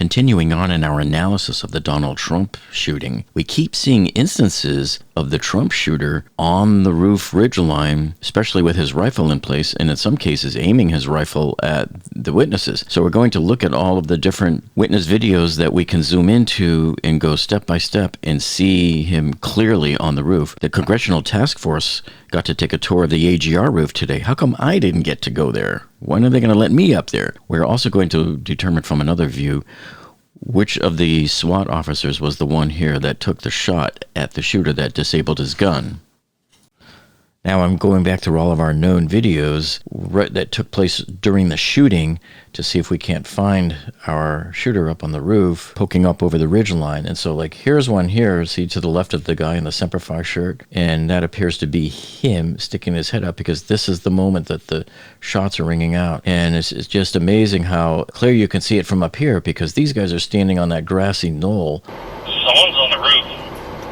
Continuing on in our analysis of the Donald Trump shooting, we keep seeing instances of the Trump shooter on the roof ridgeline, especially with his rifle in place, and in some cases aiming his rifle at the witnesses. So we're going to look at all of the different witness videos that we can zoom into and go step by step and see him clearly on the roof. The Congressional Task Force got to take a tour of the AGR roof today. How come I didn't get to go there? When are they going to let me up there? We're also going to determine from another view which of the SWAT officers was the one here that took the shot at the shooter that disabled his gun. Now I'm going back through all of our known videos that took place during the shooting to see if we can't find our shooter up on the roof, poking up over the ridge line. And so, like, here's one here, see, to the left of the guy in the Semper Fi shirt, and that appears to be him sticking his head up because this is the moment that the shots are ringing out. And it's just amazing how clear you can see it from up here because these guys are standing on that grassy knoll. Someone's on the roof.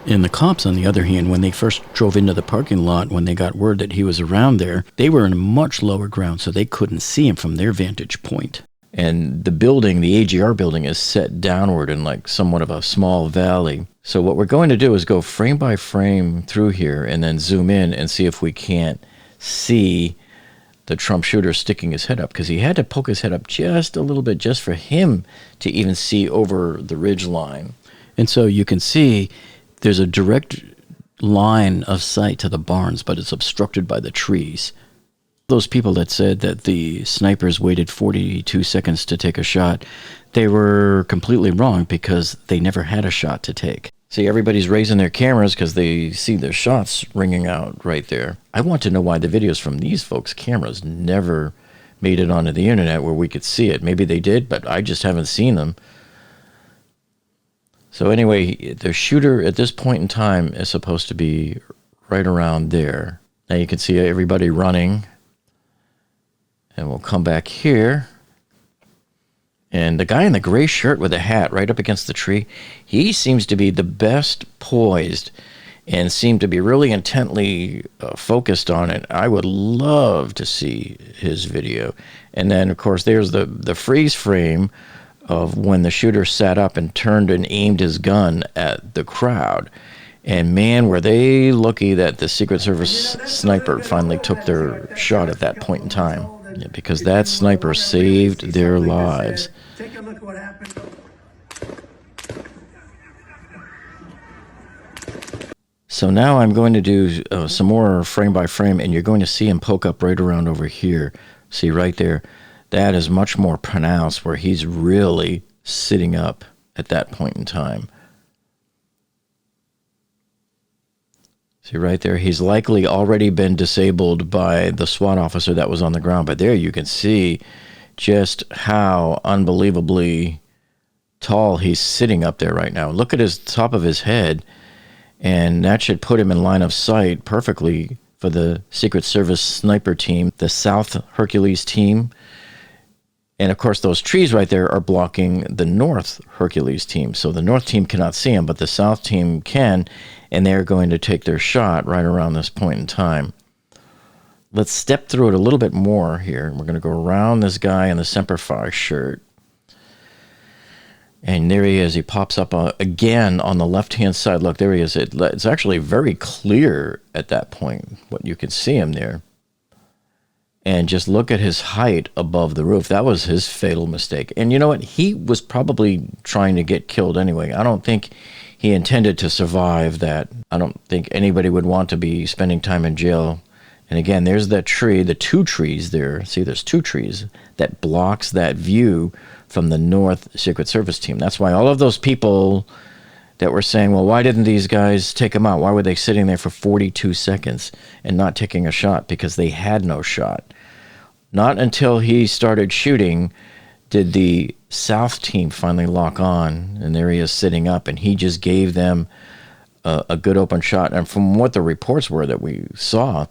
And the cops, on the other hand, when they first drove into the parking lot, when they got word that he was around there, they were in much lower ground, so they couldn't see him from their vantage point. And the building, the AGR building, is set downward in like somewhat of a small valley. So what we're going to do is go frame by frame through here and then zoom in and see if we can't see the Trump shooter sticking his head up, because he had to poke his head up just a little bit just for him to even see over the ridge line. And so you can see there's a direct line of sight to the barns, but it's obstructed by the trees. Those people that said that the snipers waited 42 seconds to take a shot, they were completely wrong because they never had a shot to take. See, everybody's raising their cameras because they see their shots ringing out right there. I want to know why the videos from these folks' cameras never made it onto the internet where we could see it. Maybe they did, but I just haven't seen them. So anyway, the shooter at this point in time is supposed to be right around there. Now you can see everybody running. And we'll come back here. And the guy in the gray shirt with a hat right up against the tree, he seems to be the best poised and seemed to be really intently focused on it. I would love to see his video. And then, of course, there's the freeze frame of when the shooter sat up and turned and aimed his gun at the crowd. And man, were they lucky that the Secret Service sniper finally took their shot at that point in time. Yeah, because that sniper saved their lives. Take a look what happened. So now I'm going to do some more frame by frame, and you're going to see him poke up right around over here. See right there? That is much more pronounced where he's really sitting up at that point in time. See right there? He's likely already been disabled by the SWAT officer that was on the ground. But there you can see just how unbelievably tall he's sitting up there right now. Look at his top of his head. And that should put him in line of sight perfectly for the Secret Service sniper team, the South Hercules team. And, of course, those trees right there are blocking the North Hercules team. So the North team cannot see him, but the South team can, and they're going to take their shot right around this point in time. Let's step through it a little bit more here. We're going to go around this guy in the Semper Fi shirt. And there he is. He pops up again on the left-hand side. Look, there he is. It's actually very clear at that point, what you can see him there. And just look at his height above the roof. That was his fatal mistake. And you know what? He was probably trying to get killed anyway. I don't think he intended to survive that. I don't think anybody would want to be spending time in jail. And again, there's that tree, the two trees there. See, there's two trees that blocks that view from the North Secret Service team. That's why all of those people that were saying, well, why didn't these guys take him out? Why were they sitting there for 42 seconds and not taking a shot? Because they had no shot. Not until he started shooting did the South team finally lock on, and there he is sitting up, and he just gave them a good open shot. And from what the reports were that we saw,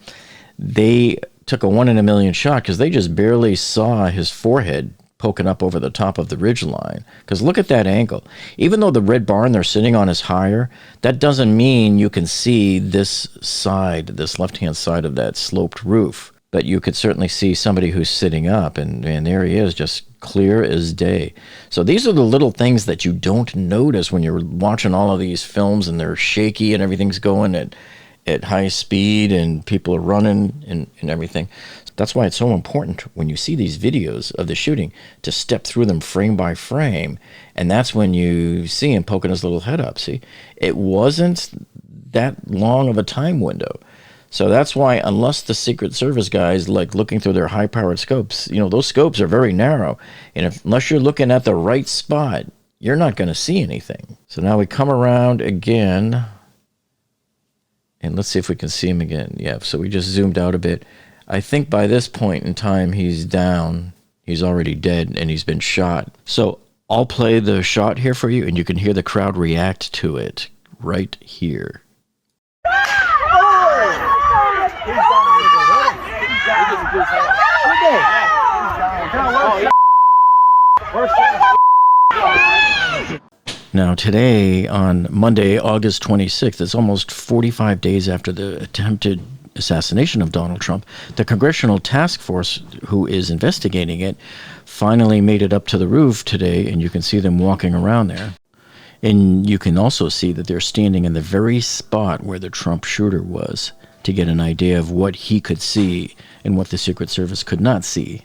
they took a 1 in a million shot because they just barely saw his forehead poking up over the top of the ridge line. Because look at that angle. Even though the red barn they're sitting on is higher, that doesn't mean you can see this side, this left-hand side of that sloped roof. But you could certainly see somebody who's sitting up, and there he is just clear as day. So these are the little things that you don't notice when you're watching all of these films and they're shaky and everything's going at high speed and people are running and everything. That's why it's so important when you see these videos of the shooting to step through them frame by frame. And that's when you see him poking his little head up. See, it wasn't that long of a time window. So that's why, unless the Secret Service guys like looking through their high-powered scopes, those scopes are very narrow. And unless you're looking at the right spot, you're not going to see anything. So now we come around again. And let's see if we can see him again. Yeah, so we just zoomed out a bit. I think by this point in time, he's down. He's already dead, and he's been shot. So I'll play the shot here for you, and you can hear the crowd react to it right here. Now today, on Monday, August 26th, it's almost 45 days after the attempted assassination of Donald Trump. The Congressional task force who is investigating it finally made it up to the roof today, and you can see them walking around there. And you can also see that they're standing in the very spot where the Trump shooter was to get an idea of what he could see and what the Secret Service could not see.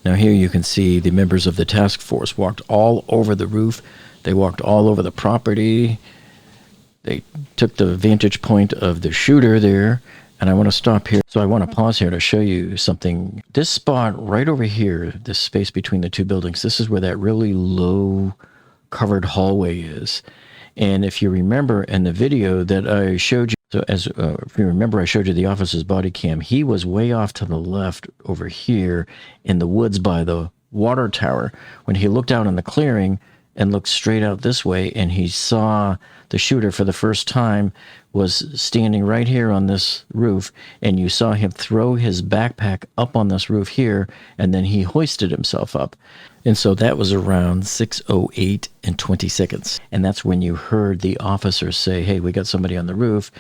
Now here you can see the members of the task force walked all over the roof. They walked all over the property. They took the vantage point of the shooter there. And I want to stop here. So I want to pause here to show you something. This spot right over here, this space between the two buildings, this is where that really low covered hallway is. And if you remember in the video that I showed you, so if you remember, I showed you the officer's body cam. He was way off to the left over here in the woods by the water tower. When he looked out in the clearing and looked straight out this way, and he saw the shooter for the first time, was standing right here on this roof, and you saw him throw his backpack up on this roof here, and then he hoisted himself up. And so that was around 6:08 and 20 seconds. And that's when you heard the officer say, "Hey, we got somebody on the roof."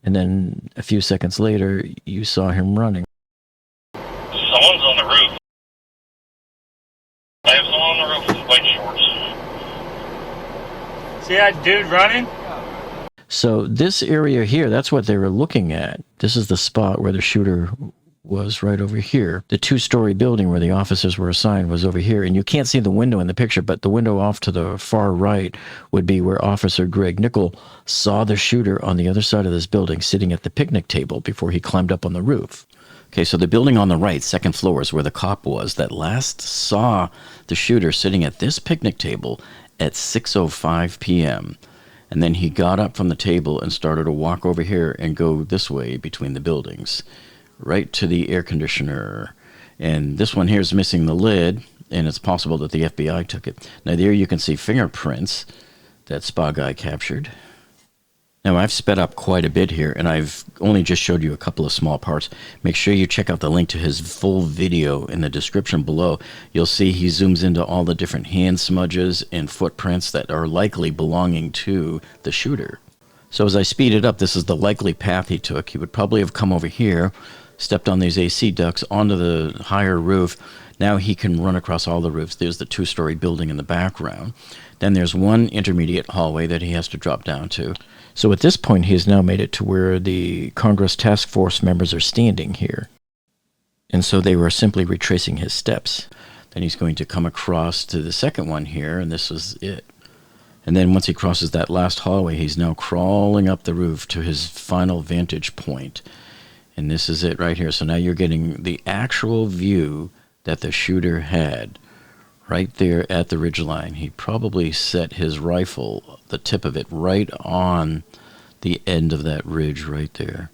And then a few seconds later, you saw him running. Someone's on the roof. I have someone on the roof with white shorts. See that dude running? So this area here, that's what they were looking at. This is the spot where the shooter was right over here. The two-story building where the officers were assigned was over here. And you can't see the window in the picture, but the window off to the far right would be where Officer Greg Nickel saw the shooter on the other side of this building sitting at the picnic table before he climbed up on the roof. Okay, so the building on the right, second floor, is where the cop was that last saw the shooter sitting at this picnic table at 6:05 p.m. And then he got up from the table and started to walk over here and go this way between the buildings, right to the air conditioner. And this one here is missing the lid, and it's possible that the FBI took it. Now there you can see fingerprints that Spa Guy captured. Now I've sped up quite a bit here, and I've only just showed you a couple of small parts. Make sure you check out the link to his full video in the description below. You'll see he zooms into all the different hand smudges and footprints that are likely belonging to the shooter. So as I speed it up, this is the likely path he took. He would probably have come over here, stepped on these AC ducts onto the higher roof. Now he can run across all the roofs. There's the two-story building in the background. Then there's one intermediate hallway that he has to drop down to. So at this point, he has now made it to where the Congress task force members are standing here. And so they were simply retracing his steps. Then he's going to come across to the second one here, and this is it. And then once he crosses that last hallway, he's now crawling up the roof to his final vantage point. And this is it right here. So now you're getting the actual view that the shooter had right there at the ridgeline. He probably set his rifle, the tip of it, right on the end of that ridge right there.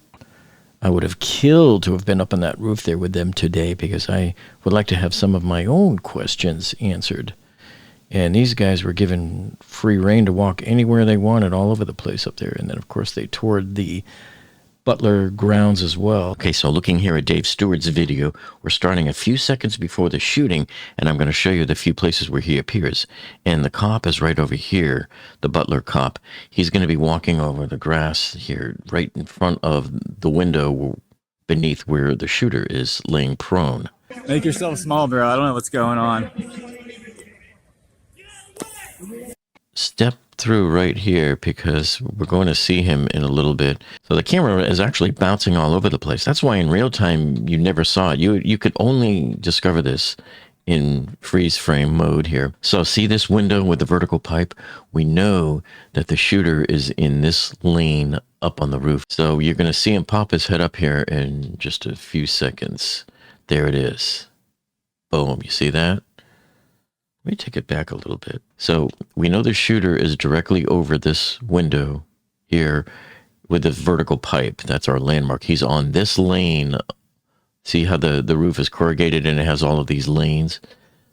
I would have killed to have been up on that roof there with them today, because I would like to have some of my own questions answered. And these guys were given free rein to walk anywhere they wanted all over the place up there. And then, of course, they toured the Butler grounds as well. Okay, so looking here at Dave Stewart's video, we're starting a few seconds before the shooting, and I'm going to show you the few places where he appears. And the cop is right over here, the Butler cop. He's going to be walking over the grass here, right in front of the window beneath where the shooter is laying prone. Make yourself small, bro. I don't know what's going on. Step through right here because we're going to see him in a little bit. So the camera is actually bouncing all over the place. That's why in real time you never saw it. You could only discover this in freeze frame mode here. So see this window with the vertical pipe? We know that the shooter is in this lane up on the roof. So you're going to see him pop his head up here in just a few seconds. There it is. Boom. You see that? Let me take it back a little bit. So we know the shooter is directly over this window here with this vertical pipe. That's our landmark. He's on this lane. See how the roof is corrugated and it has all of these lanes?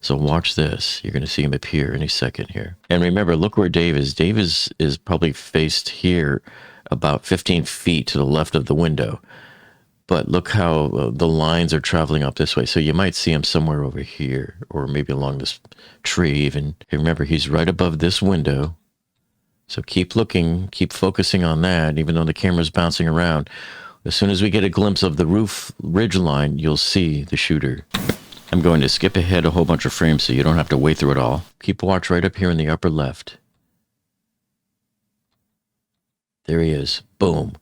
So watch this. You're going to see him appear any second here. And remember, look where Dave is. Dave is probably faced here about 15 feet to the left of the window. But look how the lines are traveling up this way. So you might see him somewhere over here or maybe along this tree even. And remember, he's right above this window. So keep looking, keep focusing on that, even though the camera's bouncing around. As soon as we get a glimpse of the roof ridge line, you'll see the shooter. I'm going to skip ahead a whole bunch of frames so you don't have to wait through it all. Keep watch right up here in the upper left. There he is. Boom.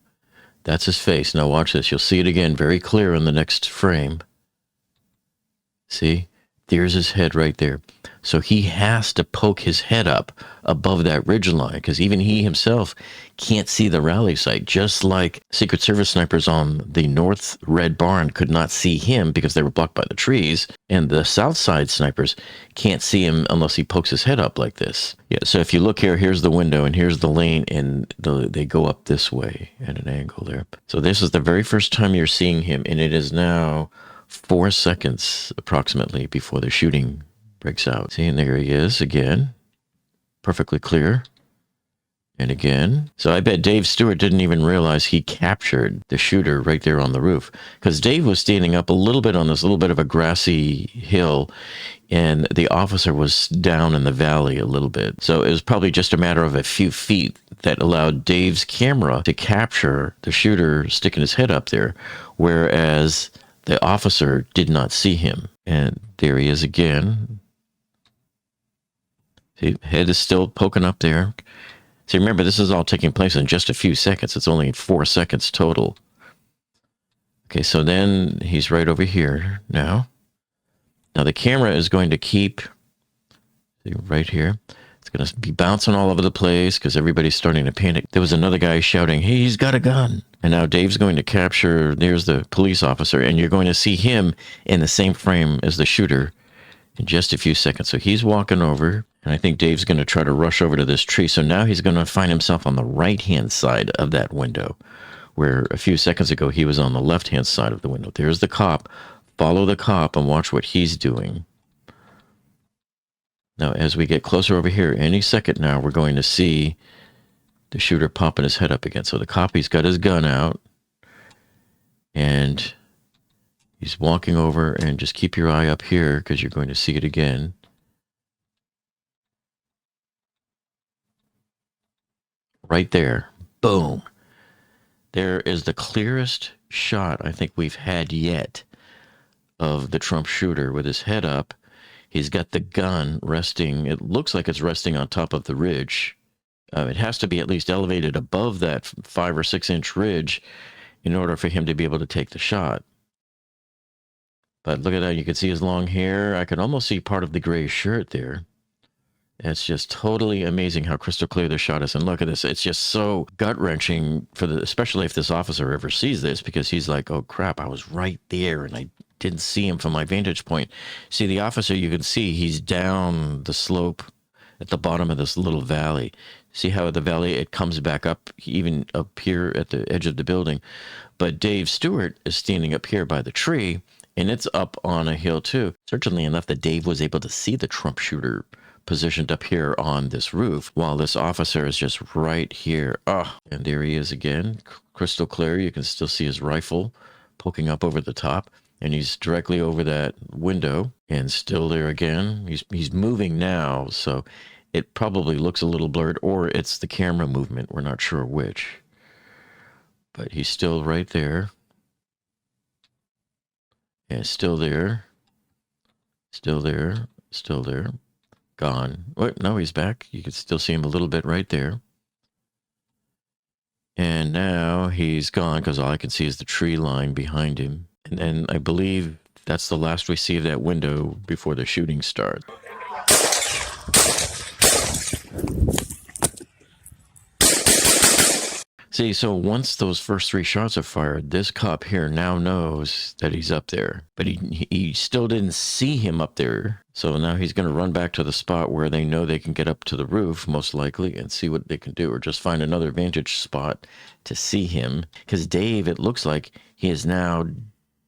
That's his face. Now watch this. You'll see it again very clear in the next frame. See? There's his head right there. So he has to poke his head up above that ridge line because even he himself can't see the rally site, just like Secret Service snipers on the North Red Barn could not see him because they were blocked by the trees, and the South Side snipers can't see him unless he pokes his head up like this. Yeah, so if you look here, here's the window and here's the lane, and they go up this way at an angle there. So this is the very first time you're seeing him, and it is now 4 seconds approximately before the shooting breaks out. See, and there he is again, perfectly clear. And again. So I bet Dave Stewart didn't even realize he captured the shooter right there on the roof, because Dave was standing up a little bit on this little bit of a grassy hill, and the officer was down in the valley a little bit. So it was probably just a matter of a few feet that allowed Dave's camera to capture the shooter sticking his head up there, whereas the officer did not see him. And there he is again. See, head is still poking up there. See, remember, this is all taking place in just a few seconds. It's only 4 seconds total. Okay, so then he's right over here now. Now the camera is going to keep, see, right here. It's going to be bouncing all over the place because everybody's starting to panic. There was another guy shouting, "Hey, he's got a gun." And now Dave's going to capture, there's the police officer, and you're going to see him in the same frame as the shooter in just a few seconds. So he's walking over, and I think Dave's going to try to rush over to this tree. So now he's going to find himself on the right-hand side of that window, where a few seconds ago he was on the left-hand side of the window. There's the cop. Follow the cop and watch what he's doing. Now, as we get closer over here, any second now, we're going to see the shooter popping his head up again. So the cop, he's got his gun out, and he's walking over, and just keep your eye up here because you're going to see it again. Right there. Boom. There is the clearest shot I think we've had yet of the Trump shooter with his head up. He's got the gun resting. It looks like it's resting on top of the ridge. It has to be at least elevated above that 5 or 6 inch ridge in order for him to be able to take the shot. But look at that. You can see his long hair. I can almost see part of the gray shirt there. It's just totally amazing how crystal clear the shot is. And look at this. It's just so gut-wrenching, especially if this officer ever sees this, because he's like, oh, crap, I was right there, and I didn't see him from my vantage point. See, the officer, you can see he's down the slope at the bottom of this little valley. See how the valley, it comes back up, even up here at the edge of the building. But Dave Stewart is standing up here by the tree, and it's up on a hill too. Certainly enough that Dave was able to see the Trump shooter positioned up here on this roof, while this officer is just right here. Oh, and there he is again, crystal clear. You can still see his rifle poking up over the top, and he's directly over that window, and still there again. He's moving now, so it probably looks a little blurred, or it's the camera movement. We're not sure which, but he's still right there, and still there. Still there. Still there. Gone. What? No, he's back. You can still see him a little bit right there. And now he's gone because all I can see is the tree line behind him. And then I believe that's the last we see of that window before the shooting starts. See, so once those first 3 shots are fired, this cop here now knows that he's up there. But he still didn't see him up there. So now he's going to run back to the spot where they know they can get up to the roof, most likely, and see what they can do. Or just find another vantage spot to see him. Because Dave, it looks like he is now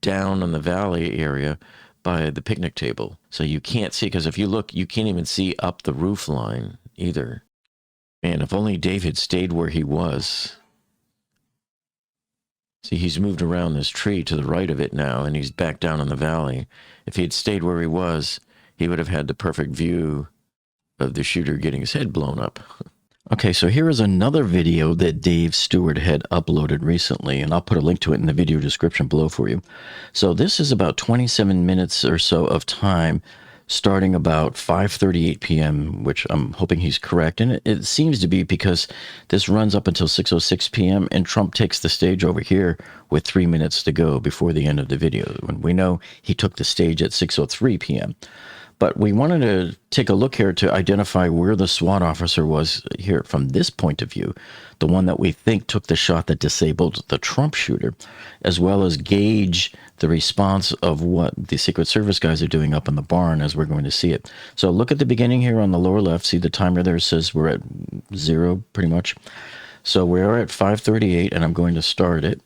down in the valley area by the picnic table. So you can't see, because if you look, you can't even see up the roof line either. Man, if only Dave had stayed where he was. See, he's moved around this tree to the right of it now, and he's back down in the valley. If he had stayed where he was, he would have had the perfect view of the shooter getting his head blown up. Okay, so here is another video that Dave Stewart had uploaded recently, and I'll put a link to it in the video description below for you. So this is about 27 minutes or so of time, starting about 5:38 p.m., which I'm hoping he's correct. And it seems to be because this runs up until 6:06 p.m., and Trump takes the stage over here with 3 minutes to go before the end of the video. When we know he took the stage at 6:03 p.m. But we wanted to take a look here to identify where the SWAT officer was here from this point of view, the one that we think took the shot that disabled the Trump shooter, as well as gauge the response of what the Secret Service guys are doing up in the barn as we're going to see it. So look at the beginning here on the lower left. See the timer there says we're at 0 pretty much. So we are at 5:38 and I'm going to start it.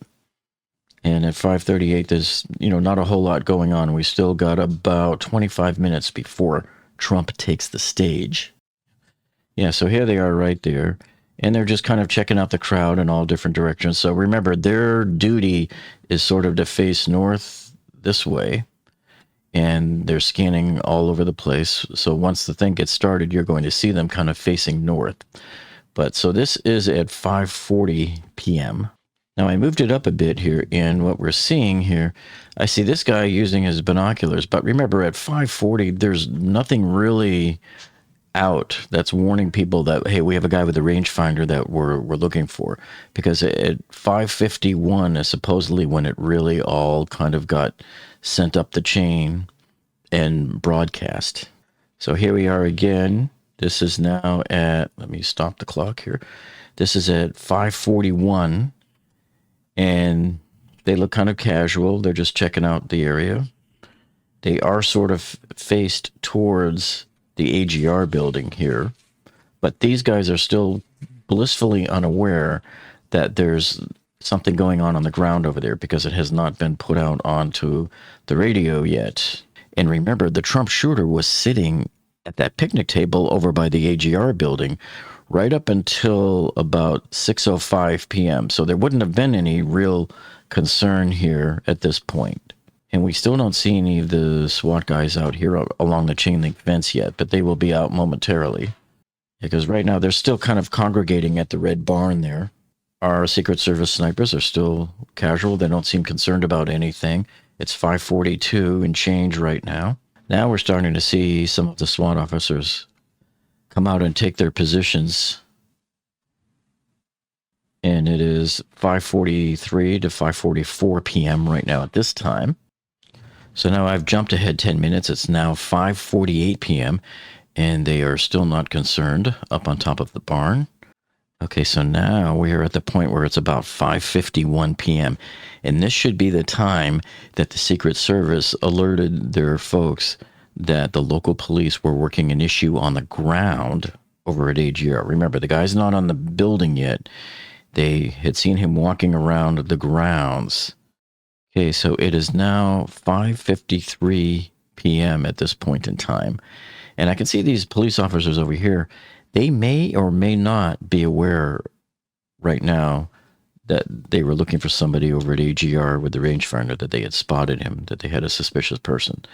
And at 5:38, there's, not a whole lot going on. We still got about 25 minutes before Trump takes the stage. Yeah, so here they are right there. And they're just kind of checking out the crowd in all different directions. So remember, their duty is sort of to face north this way. And they're scanning all over the place. So once the thing gets started, you're going to see them kind of facing north. But so this is at 5:40 p.m. Now, I moved it up a bit here, and what we're seeing here, I see this guy using his binoculars, but remember, at 5:40, there's nothing really out that's warning people that, hey, we have a guy with a rangefinder that we're looking for, because at 5:51 is supposedly when it really all kind of got sent up the chain and broadcast. So here we are again. This is now at, let me stop the clock here. This is at 5:41. And they look kind of casual. They're just checking out the area. They are sort of faced towards the AGR building here. But these guys are still blissfully unaware that there's something going on the ground over there because it has not been put out onto the radio yet. And remember, the Trump shooter was sitting at that picnic table over by the AGR building right up until about 6:05 p.m. So there wouldn't have been any real concern here at this point. And we still don't see any of the SWAT guys out here along the chain link fence yet, but they will be out momentarily. Because right now they're still kind of congregating at the red barn there. Our Secret Service snipers are still casual. They don't seem concerned about anything. It's 5:42 and change right now. Now we're starting to see some of the SWAT officers come out and take their positions. And it is 5:43 to 5:44 p.m. right now at this time. So now I've jumped ahead 10 minutes. It's now 5:48 p.m. and they are still not concerned up on top of the barn. Okay, so now we are at the point where it's about 5:51 p.m. And this should be the time that the Secret Service alerted their folks that the local police were working an issue on the ground over at AGR. Remember, the guy's not on the building yet. They had seen him walking around the grounds. Okay, so it is now 5:53 p.m. at this point in time. And I can see these police officers over here. They may or may not be aware right now that they were looking for somebody over at AGR with the rangefinder, that they had spotted him, that they had a suspicious person.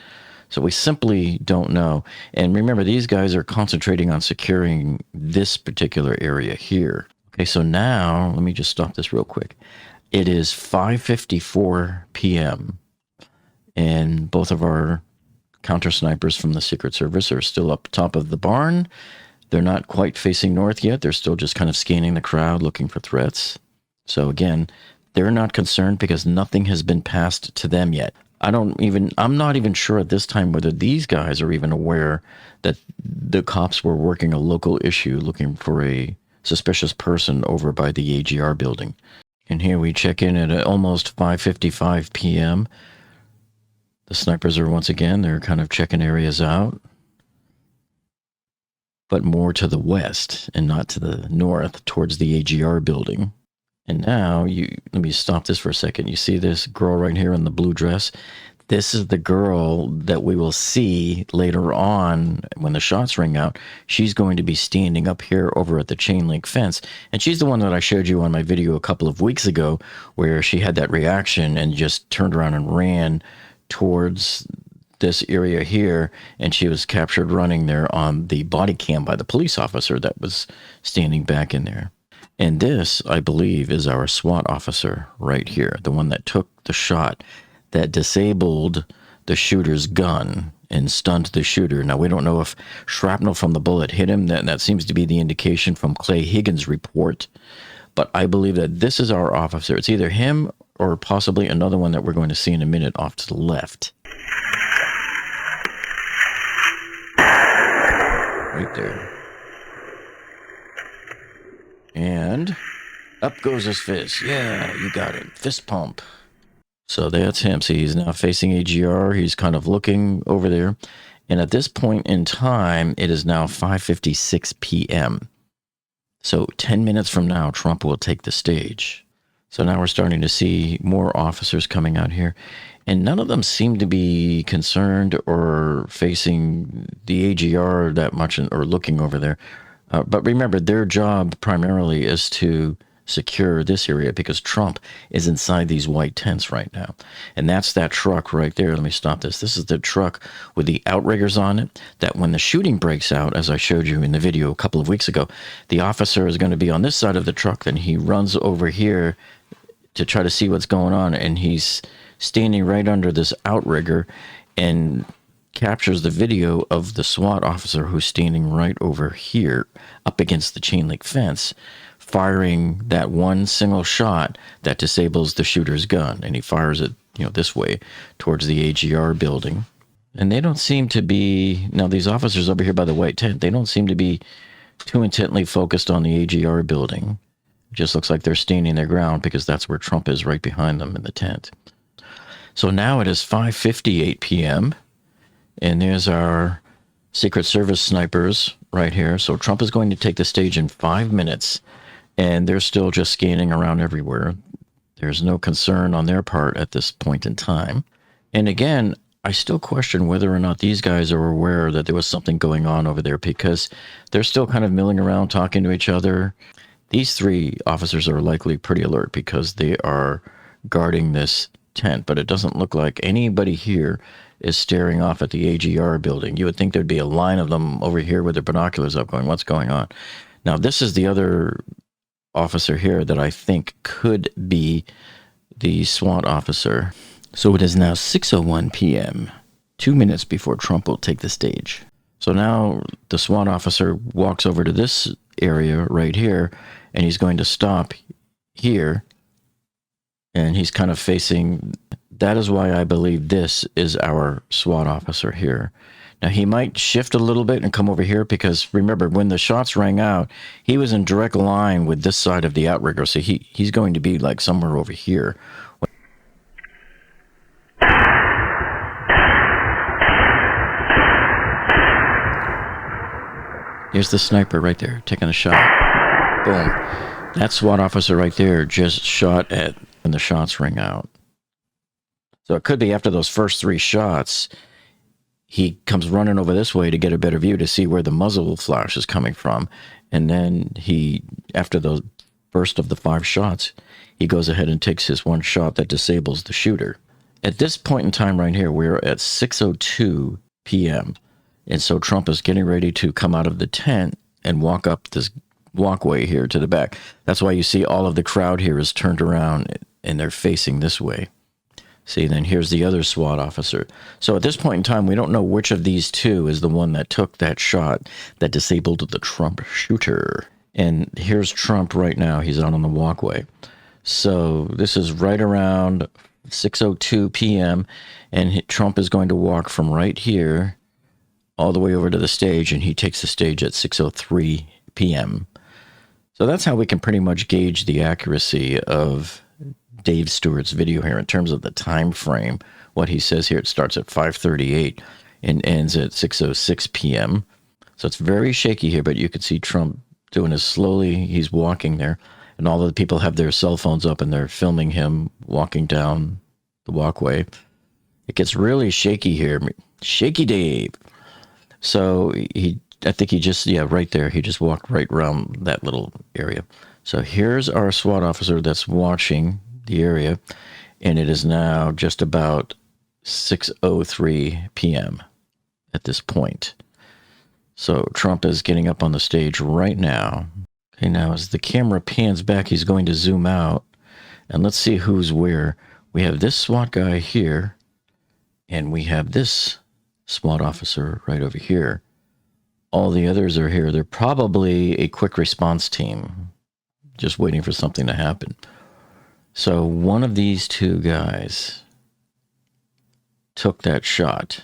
So we simply don't know. And remember, these guys are concentrating on securing this particular area here. Okay, so now, let me just stop this real quick. It is 5:54 p.m. And both of our counter snipers from the Secret Service are still up top of the barn. They're not quite facing north yet. They're still just kind of scanning the crowd, looking for threats. So again, they're not concerned because nothing has been passed to them yet. I'm not even sure at this time whether these guys are even aware that the cops were working a local issue looking for a suspicious person over by the AGR building. And here we check in at almost 5:55 p.m. The snipers are once again, they're kind of checking areas out, but more to the west and not to the north towards the AGR building. And now, let me stop this for a second. You see this girl right here in the blue dress? This is the girl that we will see later on when the shots ring out. She's going to be standing up here over at the chain link fence. And she's the one that I showed you on my video a couple of weeks ago where she had that reaction and just turned around and ran towards this area here. And she was captured running there on the body cam by the police officer that was standing back in there. And this, I believe, is our SWAT officer right here, the one that took the shot that disabled the shooter's gun and stunned the shooter. Now, we don't know if shrapnel from the bullet hit him. That seems to be the indication from Clay Higgins' report. But I believe that this is our officer. It's either him or possibly another one that we're going to see in a minute off to the left. Right there. And up goes his fist. Yeah, you got it. Fist pump. So that's him. See, he's now facing AGR. He's kind of looking over there. And at this point in time, it is now 5:56 p.m. So 10 minutes from now, Trump will take the stage. So now we're starting to see more officers coming out here. And none of them seem to be concerned or facing the AGR that much or looking over there. But remember, their job primarily is to secure this area because Trump is inside these white tents right now. And that's that truck right there. Let me stop this. This is the truck with the outriggers on it that when the shooting breaks out, as I showed you in the video a couple of weeks ago, the officer is going to be on this side of the truck. Then he runs over here to try to see what's going on. And he's standing right under this outrigger and captures the video of the SWAT officer who's standing right over here up against the chain link fence, firing that one single shot that disables the shooter's gun. And he fires it, this way towards the AGR building. And they don't seem to be, now these officers over here by the white tent, they don't seem to be too intently focused on the AGR building. It just looks like they're standing their ground because that's where Trump is, right behind them in the tent. So now it is 5:58 p.m. And there's our Secret Service snipers right here. So Trump is going to take the stage in 5 minutes, and they're still just scanning around everywhere. There's no concern on their part at this point in time. And again, I still question whether or not these guys are aware that there was something going on over there because they're still kind of milling around, talking to each other. These three officers are likely pretty alert because they are guarding this tent, but it doesn't look like anybody here is staring off at the AGR building. You would think there'd be a line of them over here with their binoculars up going, what's going on? Now, this is the other officer here that I think could be the SWAT officer. So it is now 6:01 p.m., 2 minutes before Trump will take the stage. So now the SWAT officer walks over to this area right here, and he's going to stop here, and he's kind of facing. That is why I believe this is our SWAT officer here. Now, he might shift a little bit and come over here because, remember, when the shots rang out, he was in direct line with this side of the outrigger, so he's going to be like somewhere over here. Here's the sniper right there, taking a shot. Boom. That SWAT officer right there just shot at when the shots ring out. So it could be after those first three shots, he comes running over this way to get a better view to see where the muzzle flash is coming from. And then after the first of the 5 shots, he goes ahead and takes his one shot that disables the shooter. At this point in time right here, we're at 6:02 p.m. And so Trump is getting ready to come out of the tent and walk up this walkway here to the back. That's why you see all of the crowd here is turned around and they're facing this way. See, then here's the other SWAT officer. So at this point in time, we don't know which of these two is the one that took that shot that disabled the Trump shooter. And here's Trump right now. He's out on the walkway. So this is right around 6:02 p.m. And Trump is going to walk from right here all the way over to the stage, and he takes the stage at 6:03 p.m. So that's how we can pretty much gauge the accuracy of Dave Stewart's video here in terms of the time frame. What he says here, it starts at 5:38 and ends at 6:06 p.m. So it's very shaky here, but you can see Trump doing this slowly. He's walking there, and all of the people have their cell phones up and they're filming him walking down the walkway. It gets really shaky here. Shaky Dave. So I think he just, right there. He just walked right around that little area. So here's our SWAT officer that's watching the area, and it is now just about 6:03 p.m. at this point. So Trump is getting up on the stage right now. Okay, now as the camera pans back, he's going to zoom out, and let's see who's where. We have this SWAT guy here, and we have this SWAT officer right over here. All the others are here. They're probably a quick response team, just waiting for something to happen. So one of these two guys took that shot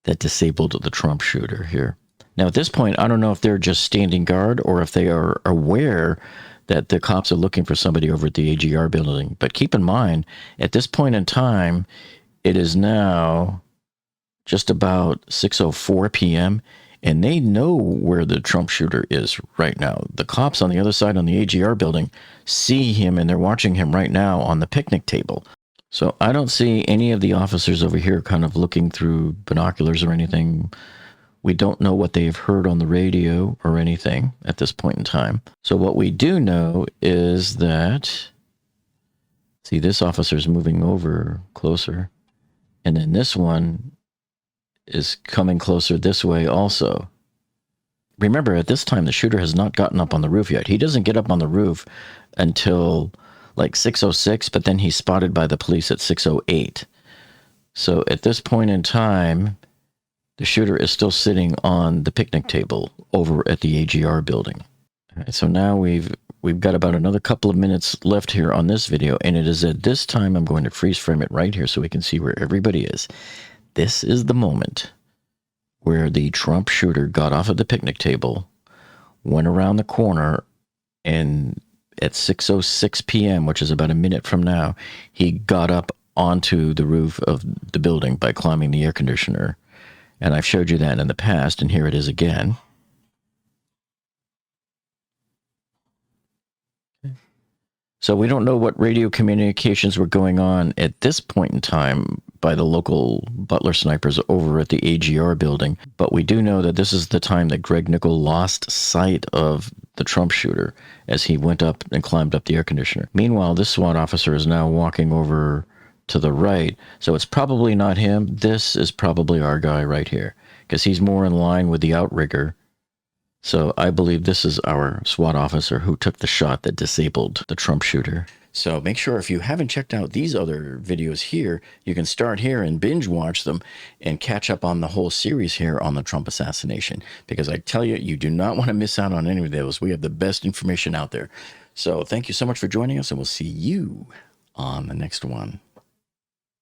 that disabled the Trump shooter here. Now, at this point, I don't know if they're just standing guard or if they are aware that the cops are looking for somebody over at the AGR building. But keep in mind, at this point in time, it is now just about 6:04 p.m., and they know where the Trump shooter is right now. The cops on the other side on the AGR building see him, and they're watching him right now on the picnic table. So I don't see any of the officers over here kind of looking through binoculars or anything. We don't know what they've heard on the radio or anything at this point in time. So what we do know is that, see, this officer's moving over closer, and then this one is coming closer this way also. Remember, at this time, the shooter has not gotten up on the roof yet. He doesn't get up on the roof until like 6:06, but then he's spotted by the police at 6:08. So at this point in time, the shooter is still sitting on the picnic table over at the AGR building. All right, so now we've got about another couple of minutes left here on this video, and it is at this time I'm going to freeze frame it right here so we can see where everybody is. This is the moment where the Trump shooter got off of the picnic table, went around the corner, and at 6:06 p.m., which is about a minute from now, he got up onto the roof of the building by climbing the air conditioner. And I've showed you that in the past, and here it is again. So we don't know what radio communications were going on at this point in time by the local Butler snipers over at the AGR building, but we do know that this is the time that Greg Nickel lost sight of the Trump shooter as he went up and climbed up the air conditioner. Meanwhile, this SWAT officer is now walking over to the right, so it's probably not him. This is probably our guy right here, because he's more in line with the outrigger. So I believe this is our SWAT officer who took the shot that disabled the Trump shooter. So make sure if you haven't checked out these other videos here, you can start here and binge watch them and catch up on the whole series here on the Trump assassination. Because I tell you, you do not want to miss out on any of those. We have the best information out there. So thank you so much for joining us, and we'll see you on the next one.